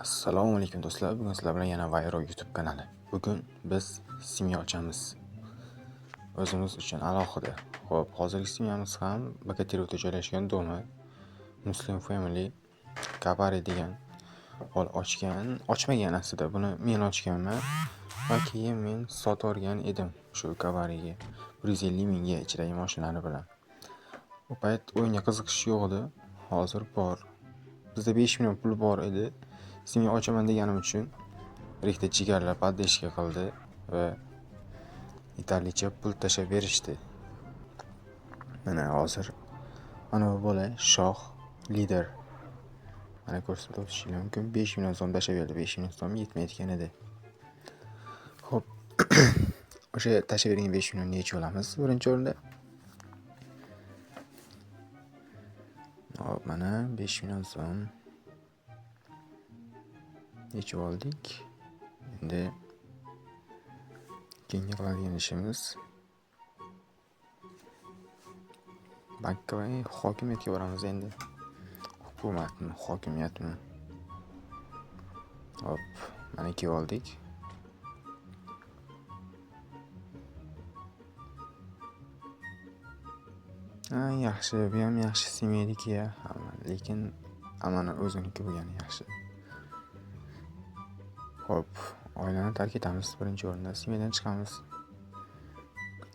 Assalomu alaykum do'stlar. Bugun sizlar bilan yana Vayro YouTube kanali. Bugun biz simya ochamiz. O'zimiz uchun alohida. Xo'p, hozirgi simyamiz ham Bakaterovda joylashgan domi Muslim Family Kabari degan ochmagan aslida. Buni men ochganman va keyin men sotib edim shu Kabariga 150 mingga ichidagi mashinalari bilan. Bu payt o'yinga qiziqish yo'q edi. Hozir bor. Bizda 5 million pul bor edi. Simya ochaman deganim uchun Rixta jigarlar poddeshka qildi va yetarlicha pul tashlab berishdi. Mana hozir mana bu bola Shoh lider. Mana ko'rsatib o'tishim mumkin. 5 million so'm tashlab berdi. 5 million so'm yetmayotgan edi. Xo'p. O'sha tashlab bergan 5 million necha olamiz? Birinchi o'rinda. Hop, mana 5 million so'm necha oldik? Endi keyingi qiladigan ishimiz bankka va hokimiyatga boramiz endi. Hukumatmi, hokimiyatmi? Hop, mana kelib oldik. Yaxshi, bu ham yaxshi simya edi-ya, lekin amana o'ziniki bo'lgani yaxshi. Hop, oilani tark etamiz birinchi o'rinda, simyadan chiqamiz.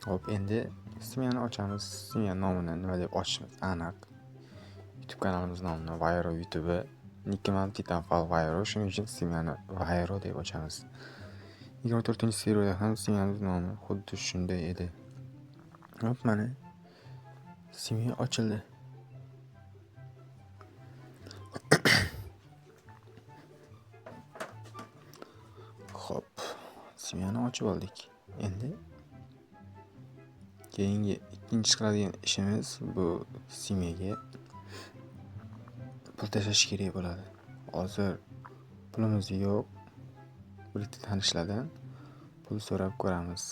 Hop, endi simyani ochamiz. Simya nomini nima deb ochishimiz aniq. YouTube kanalimiz nomini Vayro YouTube, nikkim ham Titanfall Vayro, shuning uchun simyani Vayro deb ochamiz. 24-seriyada ham simyamiz nomi xuddi shunday edi. Hop, mana simya ochildi. Hop, simyani ochib oldik. Endi keyingi ikkinchi qiladigan ishimiz bu simyaga pul tashlash kerak bo'ladi. Hozir pulimiz yo'q. Bitta tanishlardan pul so'rab ko'ramiz.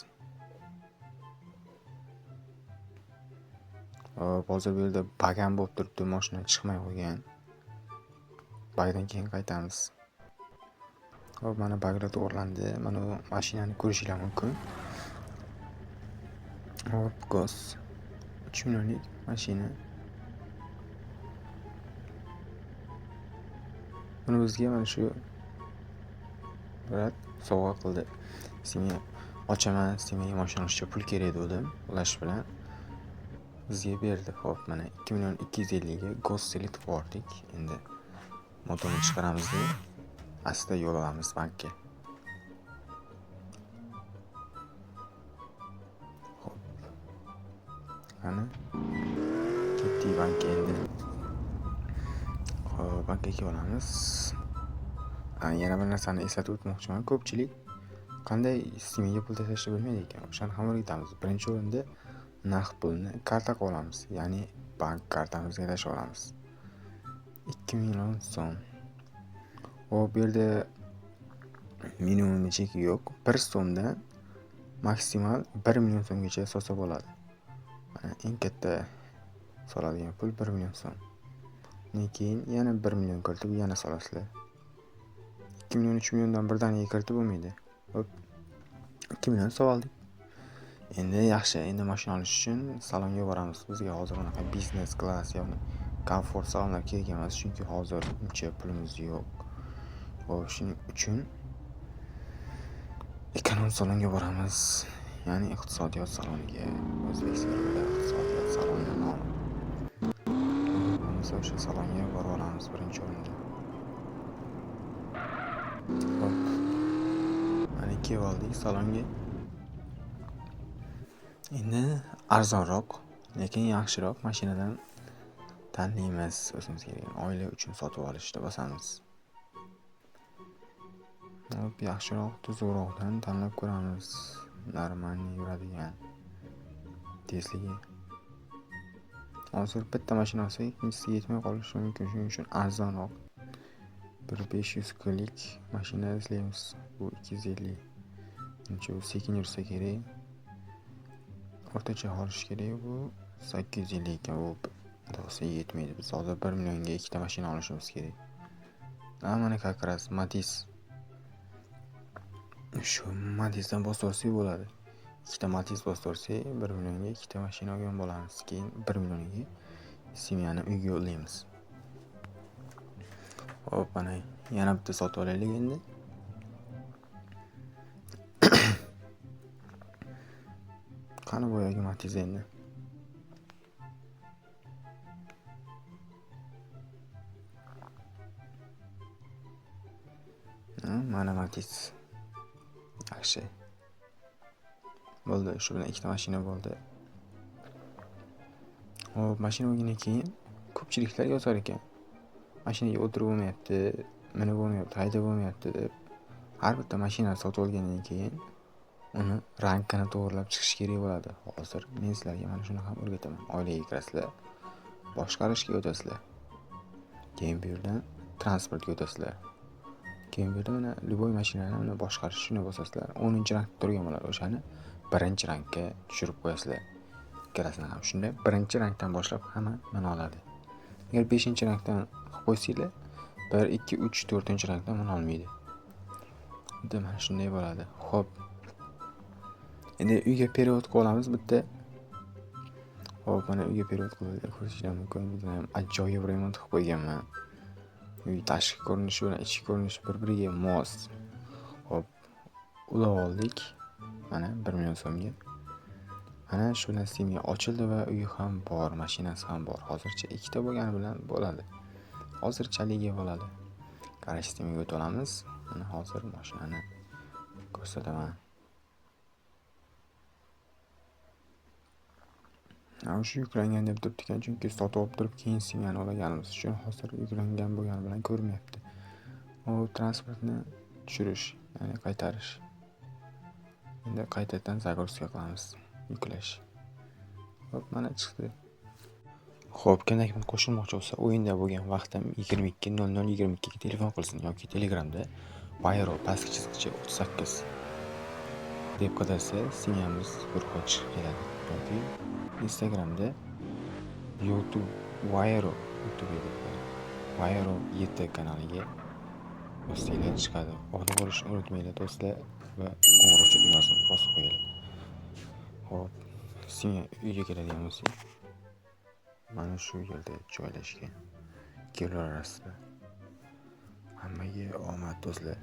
Hozir bu yerda bagan bo'lib turibdi, mashina chiqmay qo'ygan. Bagdan keyin qaytamiz. Hop, mana baglar to'g'rilandi. Mana bu mashinani ko'rishingiz mumkin. Hop, gos 3 millionlik mashina. Buni bizga mana shu brat sovg'a qildi. Simya ochaman, simyaga mashina olishga pul kerak dedim, ulash bilan bizga berdi. Hop, mana 2 million 250 ga gos select qildik. Endi motorni chiqaramiz deb asta yo'l olamiz bankka. Hop. Mana ketdik bankka endi. Hop, bankka olamiz. Yana bir narsani eslatib o'tmoqchiman. Ko'pchilik qanday simyaga pul tashlashni bilmaydi ekan. O'shani ham o'rgatamiz. Birinchi o'rinda naqd pulni karta qilib olamiz, ya'ni bank kartamizga tashlab olamiz. 2 million so'm. Bu yerda minimum cheki yo'q. 1 so'mdan maksimal 1 million so'mgacha solsa bo'ladi. Mana eng katta soladigan pul 1 million so'm. Keyin yana 1 million kiritib yana solasizlar. 2 million 3 milliondan birdaniga kiritib bo'lmaydi. Hop. 2 million soldik. Endi yaxshi, endi mashina olish uchun salonga boramiz. Bizga hozir bunaqa biznes klass yoki komfort salonlar kerak emas, chunki hozir uncha pulimiz yo'q. Xo'p, shuning uchun ekonom salonga boramiz. Ya'ni iqtisodiyot saloniga. O'zbekistonda iqtisodiyot saloni nomi. Biz o'sha salonga borib olamiz birinchi o'rinda. Hop. Mana kelib oldik salonga. Endi arzonroq, lekin yaxshiroq mashinadan tanlaymiz o'zimizga kerak. Oila uchun sotib olishda bosamiz. Hop, yaxshiroq, tuzukroqdan tanlab ko'ramiz. Normalniy yuradigan tezligi. Hozir bitta mashina olsak, ikkinchisiga yetmay qolishi mumkin. Shuning uchun arzonroq 500 klik mashina izlaymiz. Bu 250. Uncha sekin yursa kerak. O'rtacha olish kerak. Bu 850 ekan. Bu to'g'risi yetmaydi. Biz hozir 1 millionga ikkita mashina olishimiz kerak. Mana как раз Matiz. Shu Matizdan bostirsak bo'ladi. Ikkita Matiz bostirsak 1 millionga ikkita mashina olgan bo'lamiz. Keyin 1 millionga semyani uyga yo'llaymiz. Hop, mana yana bitta sotib olaylik endi. Qani boyagi Matiz endi. Mana Matiz. Yaxshi. Bo'ldi, shu bilan ikkita mashina bo'ldi. Hop, mashina olgandan keyin ko'pchiliklar yozar ekan. Mashinaga o'tirib bo'lmayapti, minib bo'lmayapti, haydab bo'lmayapti deb. Har bitta mashinani sotib olgandan keyin uni rangini to'g'rilab chiqish kerak bo'ladi. Hozir men sizlarga mana shuni ham o'rgataman. Oilaga kirasizlar, boshqarishga o'tasizlar. Keyin bu yerdan transportga o'tasizlar. Keyin bu yerda mana любой mashinani uni boshqarish shuni bosasizlar. 10-rangda turgan bo'ladi. O'shani 1-rangga tushirib qo'yasizlar. Ikkalasini ham shunday 1-rangdan boshlab hamma mana oladi. Agar 5-rangdan qilib qo'ysanglar, 1, 2, 3, 4-rangdan mana olmaydi. Endi mana shunday bo'ladi. Xo'p. Endi uyga period qilamiz bitta. Hop, mana uyga period qilib ko'rishinglar mumkin. Buni ham ajoyib remont qilib qo'yganman. Uy tashqi ko'rinishi bilan ichki ko'rinishi bir-biriga mos. Hop, ulab oldik. Mana 1 million so'mga. Mana shu bilan semya ochildi va uyi ham bor, mashinasi ham bor. Hozircha ikkita bo'lgani bilan bo'ladi. Hozirchaligiga bo'ladi. Garaj sistemaga o'tib olamiz. Mana hozir mashinani ko'rsataman. Shu yuklangan deb turibdi ekan, chunki sotib olib turib keyin semyani olganimiz uchun hozir yuklangan bo'lgani bilan ko'rmayapti. U transportni tushirish, ya'ni qaytarish. Endi qaytadan загрузка qilamiz, yuklash. Hop, mana chiqdi. Xo'p, kimdir qo'shilmoqchi bo'lsa, o'yinda bo'lgan vaqtim 22:00:22 ga telefon qilsin yoki Telegramda Bayro pastki chizgicha 38 deb qidirsa, semyamiz ro'yxatga chiqib keladi. Yoki Instagramda YouTube Wayro YT kanaliga bosinglar chiqadi. Obuna bo'lishni unutmanglar do'stlar va qo'ng'iroqcha tugmasini bosib qo'yinglar. Xo'p, semya uyga keladigan bo'lsa, mana shu yerda joylashgan. Kellar arasida. Hammaga omad do'stlar.